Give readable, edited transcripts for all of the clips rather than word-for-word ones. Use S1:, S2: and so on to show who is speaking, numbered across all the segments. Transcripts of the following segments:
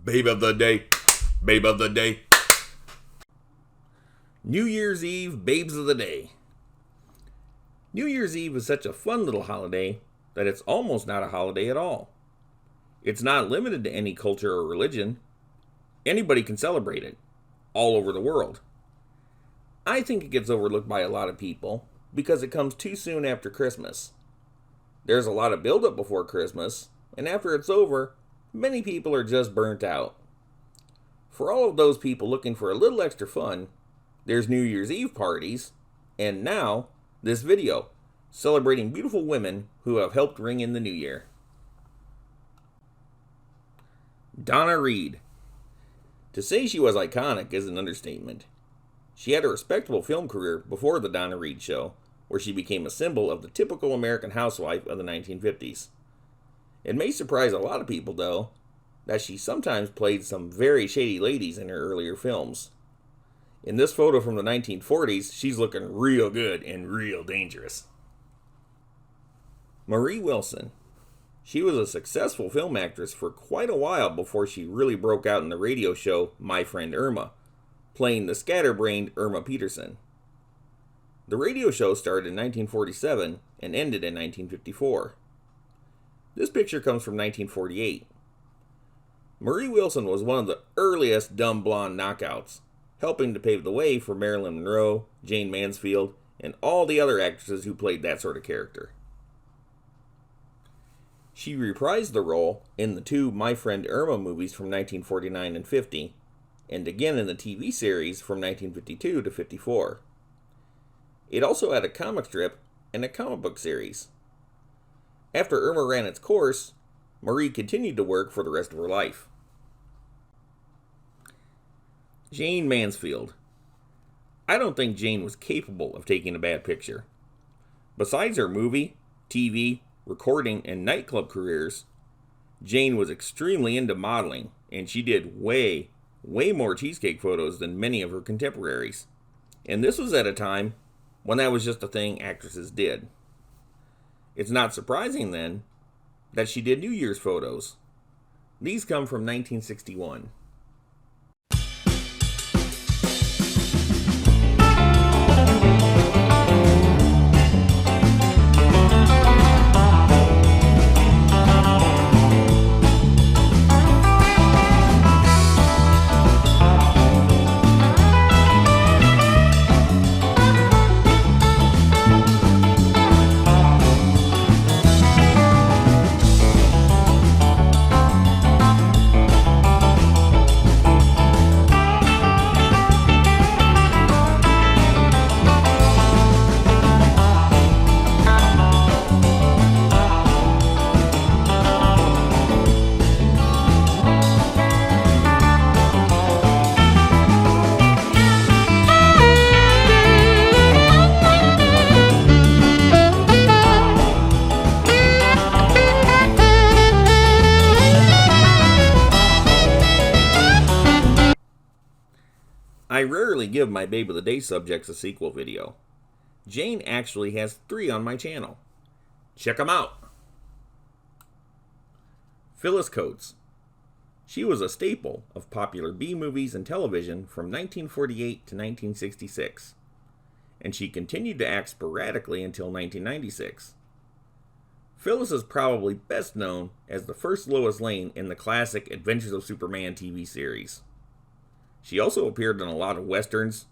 S1: Babe of the day. Babe of the day. New Year's Eve babes of the day. New Year's Eve is such a fun little holiday that it's almost not a holiday at all. It's not limited to any culture or religion. Anybody can celebrate it, all over the world. I think it gets overlooked by a lot of people because it comes too soon after Christmas. There's a lot of buildup before Christmas, and after it's over, many people are just burnt out. For all of those people looking for a little extra fun, there's New Year's Eve parties, and now, this video, celebrating beautiful women who have helped ring in the new year. Donna Reed. To say she was iconic is an understatement. She had a respectable film career before The Donna Reed Show, where she became a symbol of the typical American housewife of the 1950s. It may surprise a lot of people, though, that she sometimes played some very shady ladies in her earlier films. In this photo from the 1940s, she's looking real good and real dangerous. Marie Wilson. She was a successful film actress for quite a while before she really broke out in the radio show My Friend Irma, playing the scatterbrained Irma Peterson. The radio show started in 1947 and ended in 1954. This picture comes from 1948. Marie Wilson was one of the earliest dumb blonde knockouts, helping to pave the way for Marilyn Monroe, Jayne Mansfield, and all the other actresses who played that sort of character. She reprised the role in the two My Friend Irma movies from 1949 and 50, and again in the TV series from 1952 to 54. It also had a comic strip and a comic book series. After Irma ran its course, Marie continued to work for the rest of her life. Jayne Mansfield. I don't think Jayne was capable of taking a bad picture. Besides her movie, TV, recording, and nightclub careers, Jayne was extremely into modeling, and she did way more cheesecake photos than many of her contemporaries. And this was at a time when that was just a thing actresses did. It's not surprising, then, that she did New Year's photos. These come from 1961. I rarely give my Babe of the Day subjects a sequel video. Jayne actually has 3 on my channel. Check them out. Phyllis Coates. She was a staple of popular B movies and television from 1948 to 1966, and she continued to act sporadically until 1996. Phyllis is probably best known as the first Lois Lane in the classic Adventures of Superman TV series. She also appeared in a lot of westerns,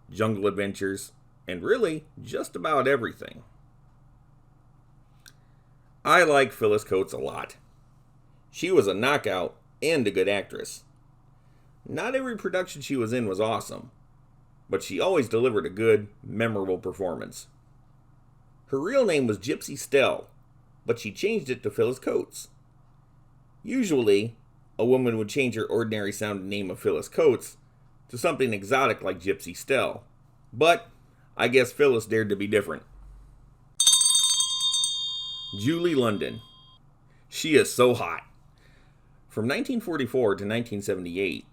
S1: jungle adventures, and really just about everything. I like Phyllis Coates a lot. She was a knockout and a good actress. Not every production she was in was awesome, but she always delivered a good, memorable performance. Her real name was Gypsy Stell, but she changed it to Phyllis Coates. Usually, a woman would change her ordinary sounding name of Phyllis Coates to something exotic like Gypsy Stell, but I guess Phyllis dared to be different. Julie London. She is so hot. From 1944 to 1978,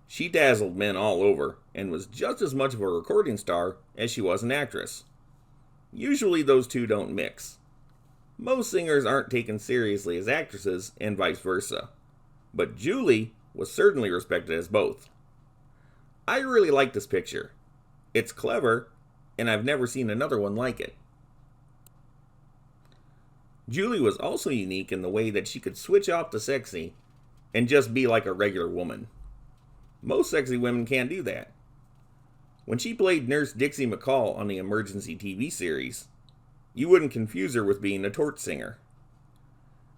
S1: she dazzled men all over and was just as much of a recording star as she was an actress. Usually those two don't mix. Most singers aren't taken seriously as actresses and vice versa. But Julie was certainly respected as both. I really like this picture. It's clever, and I've never seen another one like it. Julie was also unique in the way that she could switch off the sexy and just be like a regular woman. Most sexy women can't do that. When she played Nurse Dixie McCall on the emergency TV series, you wouldn't confuse her with being a torch singer.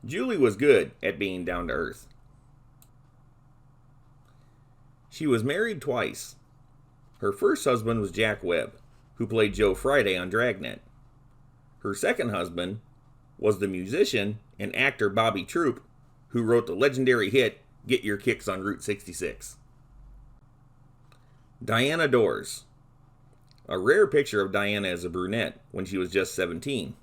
S1: Julie was good at being down to earth. She was married twice. Her first husband was Jack Webb, who played Joe Friday on Dragnet. Her second husband was the musician and actor Bobby Troup, who wrote the legendary hit Get Your Kicks on Route 66. Diana Dors. A rare picture of Diana as a brunette when she was just 17.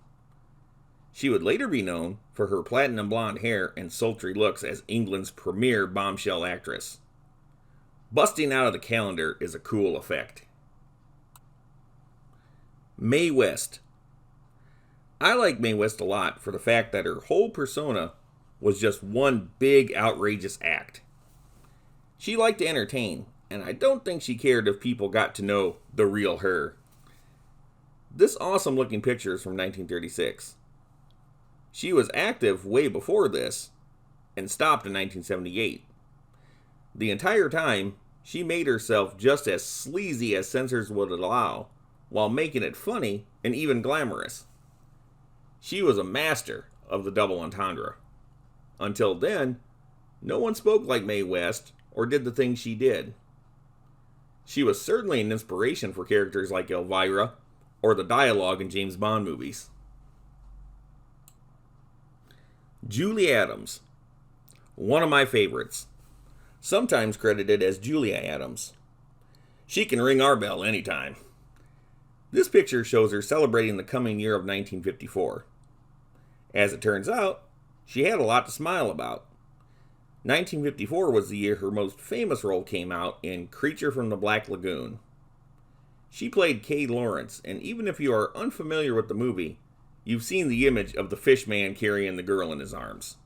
S1: She would later be known for her platinum blonde hair and sultry looks as England's premier bombshell actress. Busting out of the calendar is a cool effect. Mae West. I like Mae West a lot for the fact that her whole persona was just one big outrageous act. She liked to entertain, and I don't think she cared if people got to know the real her. This awesome looking picture is from 1936. She was active way before this, and stopped in 1978. The entire time, she made herself just as sleazy as censors would allow, while making it funny and even glamorous. She was a master of the double entendre. Until then, no one spoke like Mae West or did the things she did. She was certainly an inspiration for characters like Elvira or the dialogue in James Bond movies. Julie Adams. One of my favorites. Sometimes credited as Julia Adams. She can ring our bell anytime. This picture shows her celebrating the coming year of 1954. As it turns out, she had a lot to smile about. 1954 was the year her most famous role came out in Creature from the Black Lagoon. She played Kay Lawrence, and even if you are unfamiliar with the movie, you've seen the image of the fish man carrying the girl in his arms.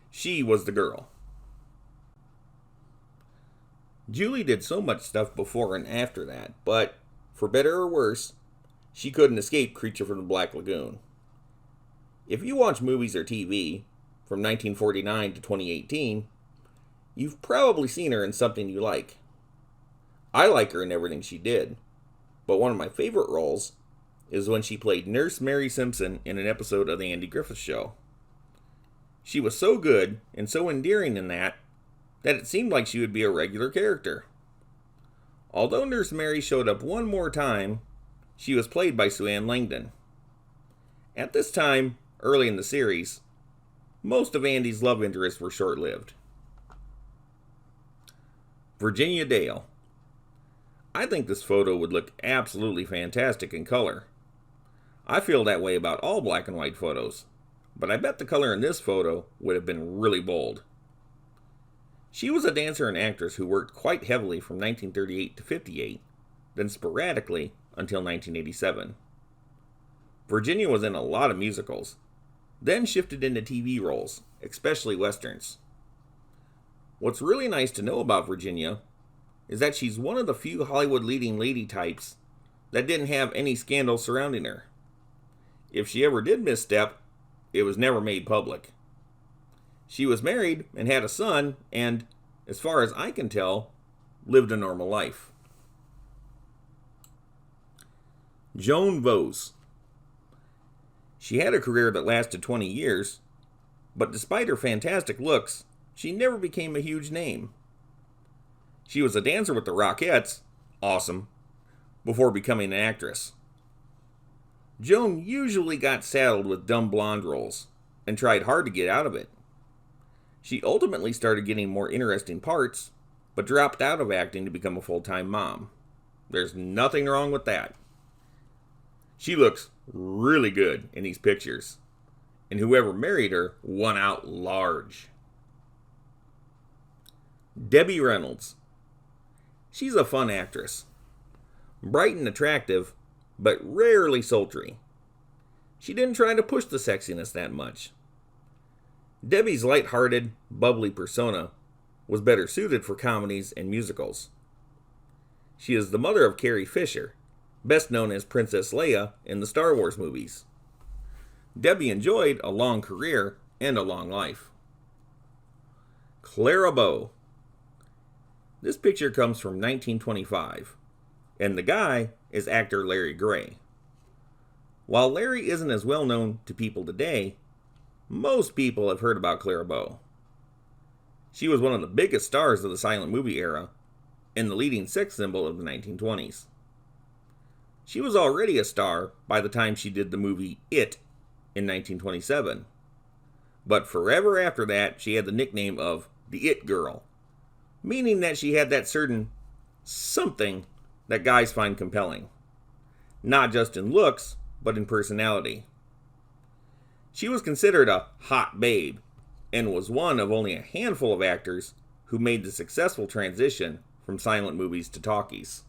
S1: She was the girl. Julie did so much stuff before and after that, but, for better or worse, she couldn't escape Creature from the Black Lagoon. If you watch movies or TV, from 1949 to 2018, you've probably seen her in something you like. I like her in everything she did, but one of my favorite roles is when she played Nurse Mary Simpson in an episode of The Andy Griffith Show. She was so good and so endearing in that it seemed like she would be a regular character. Although Nurse Mary showed up one more time, she was played by Sue Ann Langdon. At this time, early in the series, most of Andy's love interests were short-lived. Virginia Dale. I think this photo would look absolutely fantastic in color. I feel that way about all black and white photos, but I bet the color in this photo would have been really bold. She was a dancer and actress who worked quite heavily from 1938 to 58, then sporadically until 1987. Virginia was in a lot of musicals, then shifted into TV roles, especially westerns. What's really nice to know about Virginia is that she's one of the few Hollywood leading lady types that didn't have any scandal surrounding her. If she ever did misstep, it was never made public. She was married and had a son and, as far as I can tell, lived a normal life. Joan Vohs. She had a career that lasted 20 years, but despite her fantastic looks, she never became a huge name. She was a dancer with the Rockettes, awesome, before becoming an actress. Joan usually got saddled with dumb blonde roles and tried hard to get out of it. She ultimately started getting more interesting parts, but dropped out of acting to become a full-time mom. There's nothing wrong with that. She looks really good in these pictures, and whoever married her won out large. Debbie Reynolds. She's a fun actress. Bright and attractive, but rarely sultry. She didn't try to push the sexiness that much. Debbie's light-hearted, bubbly persona was better suited for comedies and musicals. She is the mother of Carrie Fisher, best known as Princess Leia in the Star Wars movies. Debbie enjoyed a long career and a long life. Clara Bow. This picture comes from 1925, and the guy is actor Larry Gray. While Larry isn't as well known to people today, most people have heard about Clara Bow. She was one of the biggest stars of the silent movie era and the leading sex symbol of the 1920s. She was already a star by the time she did the movie It in 1927. But forever after that, she had the nickname of the It Girl, meaning that she had that certain something that guys find compelling. Not just in looks, but in personality. She was considered a hot babe, and was one of only a handful of actors who made the successful transition from silent movies to talkies.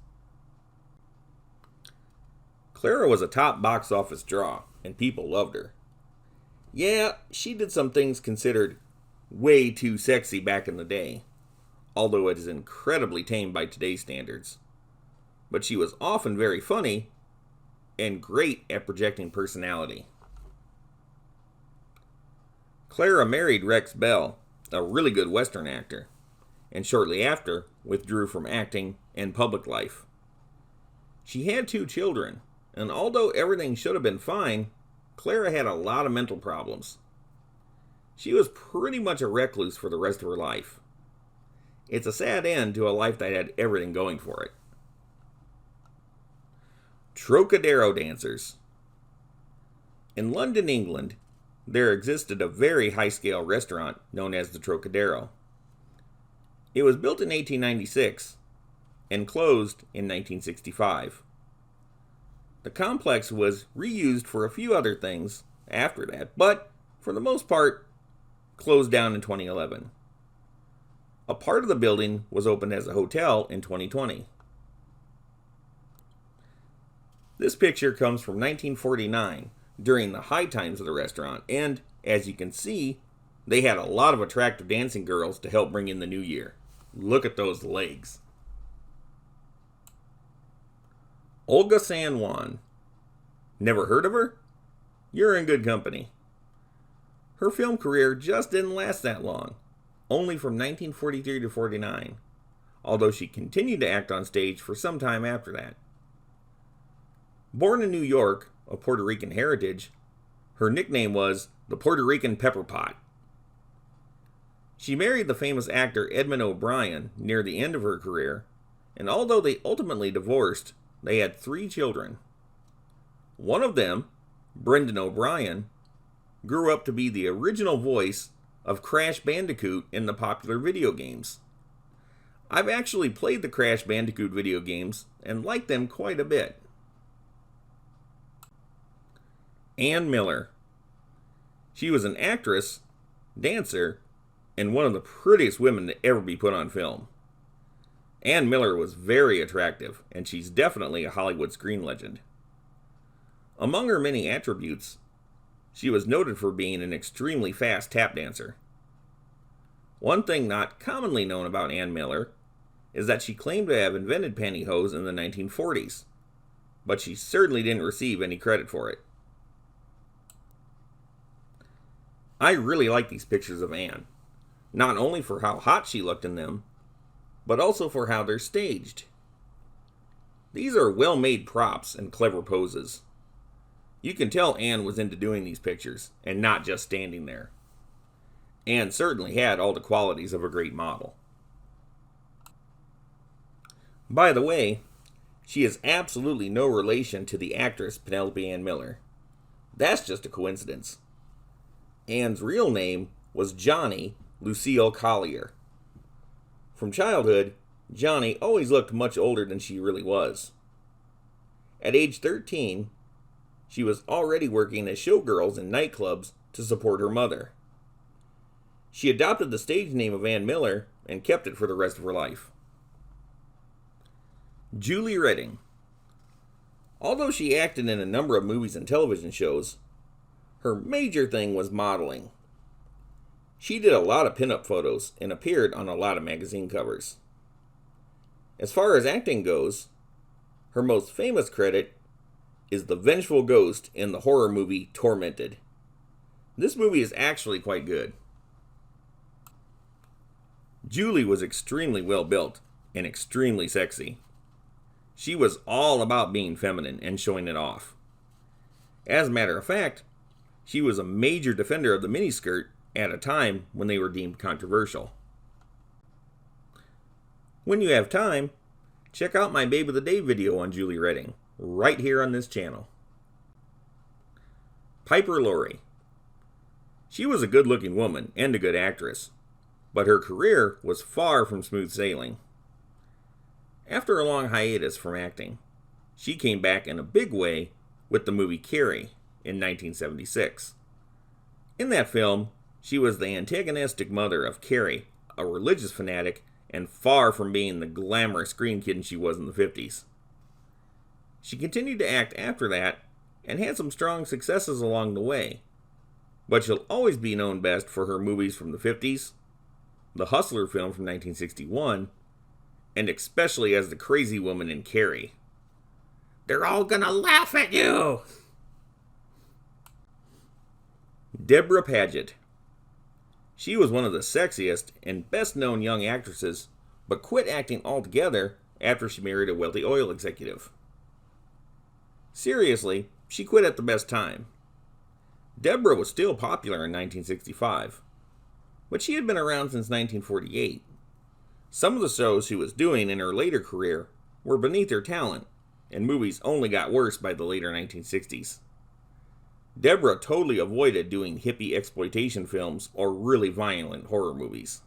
S1: Clara was a top box office draw, and people loved her. Yeah, she did some things considered way too sexy back in the day, although it is incredibly tame by today's standards. But she was often very funny and great at projecting personality. Clara married Rex Bell, a really good Western actor, and shortly after withdrew from acting and public life. She had 2 children, and although everything should have been fine, Clara had a lot of mental problems. She was pretty much a recluse for the rest of her life. It's a sad end to a life that had everything going for it. Trocadero Dancers. In London, England, there existed a very high-scale restaurant known as the Trocadero. It was built in 1896 and closed in 1965. The complex was reused for a few other things after that, but for the most part, closed down in 2011. A part of the building was opened as a hotel in 2020. This picture comes from 1949, during the high times of the restaurant, and, as you can see, they had a lot of attractive dancing girls to help bring in the new year. Look at those legs. Olga San Juan. Never heard of her? You're in good company. Her film career just didn't last that long, only from 1943 to 49, although she continued to act on stage for some time after that. Born in New York, of Puerto Rican heritage, her nickname was the Puerto Rican Pepper Pot. She married the famous actor Edmund O'Brien near the end of her career, and although they ultimately divorced, they had 3 children. One of them, Brendan O'Brien, grew up to be the original voice of Crash Bandicoot in the popular video games. I've actually played the Crash Bandicoot video games and liked them quite a bit. Ann Miller. She was an actress, dancer, and one of the prettiest women to ever be put on film. Ann Miller was very attractive, and she's definitely a Hollywood screen legend. Among her many attributes, she was noted for being an extremely fast tap dancer. One thing not commonly known about Ann Miller is that she claimed to have invented pantyhose in the 1940s, but she certainly didn't receive any credit for it. I really like these pictures of Ann, not only for how hot she looked in them, but also for how they're staged. These are well-made props and clever poses. You can tell Ann was into doing these pictures, and not just standing there. Ann certainly had all the qualities of a great model. By the way, she is absolutely no relation to the actress Penelope Ann Miller. That's just a coincidence. Ann's real name was Johnny Lucille Collier. From childhood, Johnny always looked much older than she really was. At age 13, she was already working as showgirls in nightclubs to support her mother. She adopted the stage name of Ann Miller and kept it for the rest of her life. Julie Redding. Although she acted in a number of movies and television shows, her major thing was modeling. She did a lot of pinup photos and appeared on a lot of magazine covers. As far as acting goes, her most famous credit is the vengeful ghost in the horror movie Tormented. This movie is actually quite good. Julie was extremely well built and extremely sexy. She was all about being feminine and showing it off. As a matter of fact, she was a major defender of the miniskirt at a time when they were deemed controversial. When you have time, check out my Babe of the Day video on Julie Redding, right here on this channel. Piper Laurie. She was a good-looking woman and a good actress, but her career was far from smooth sailing. After a long hiatus from acting, she came back in a big way with the movie Carrie in 1976. In that film, she was the antagonistic mother of Carrie, a religious fanatic, and far from being the glamorous screen kitten she was in the 50s. She continued to act after that and had some strong successes along the way, but she'll always be known best for her movies from the 50s, the Hustler film from 1961, and especially as the crazy woman in Carrie. They're all gonna laugh at you! Debra Paget. She was one of the sexiest and best-known young actresses, but quit acting altogether after she married a wealthy oil executive. Seriously, she quit at the best time. Debra was still popular in 1965, but she had been around since 1948. Some of the shows she was doing in her later career were beneath her talent, and movies only got worse by the later 1960s. Debra totally avoided doing hippie exploitation films or really violent horror movies.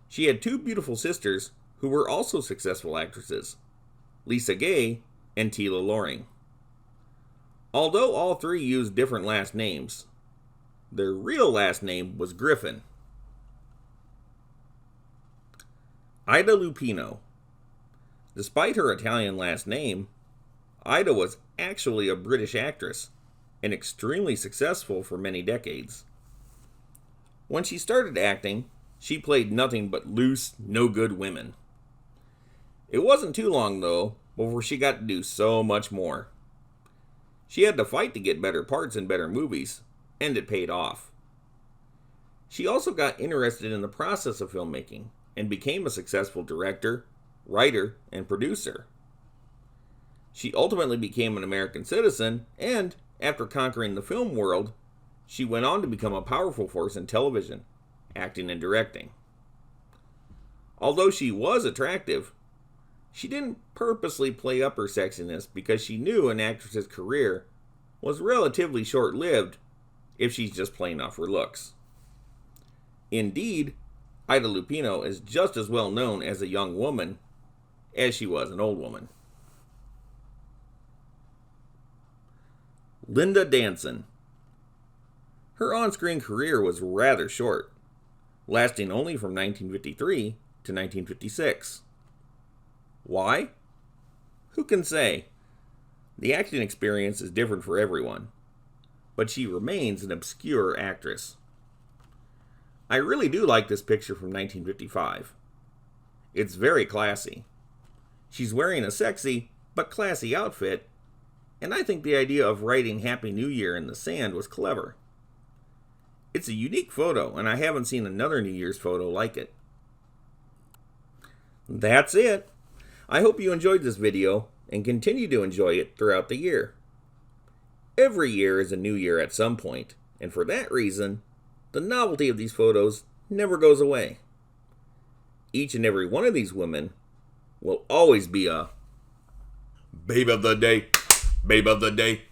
S1: She had two beautiful sisters who were also successful actresses, Lisa Gay and Tila Loring. Although all three used different last names, their real last name was Griffin. Ida Lupino. Despite her Italian last name, Ida was actually a British actress and extremely successful for many decades. When she started acting, she played nothing but loose, no-good women. It wasn't too long, though, before she got to do so much more. She had to fight to get better parts in better movies, and it paid off. She also got interested in the process of filmmaking and became a successful director, writer, and producer. She ultimately became an American citizen, and after conquering the film world, she went on to become a powerful force in television, acting and directing. Although she was attractive, she didn't purposely play up her sexiness because she knew an actress's career was relatively short-lived if she's just playing off her looks. Indeed, Ida Lupino is just as well known as a young woman as she was an old woman. Linda Danson. Her on-screen career was rather short, lasting only from 1953 to 1956. Why? Who can say? The acting experience is different for everyone, but she remains an obscure actress. I really do like this picture from 1955. It's very classy. She's wearing a sexy but classy outfit, and I think the idea of writing Happy New Year in the sand was clever. It's a unique photo, and I haven't seen another New Year's photo like it. That's it. I hope you enjoyed this video and continue to enjoy it throughout the year. Every year is a new year at some point, and for that reason, the novelty of these photos never goes away. Each and every one of these women will always be a Babe of the Day, Babe of the Day,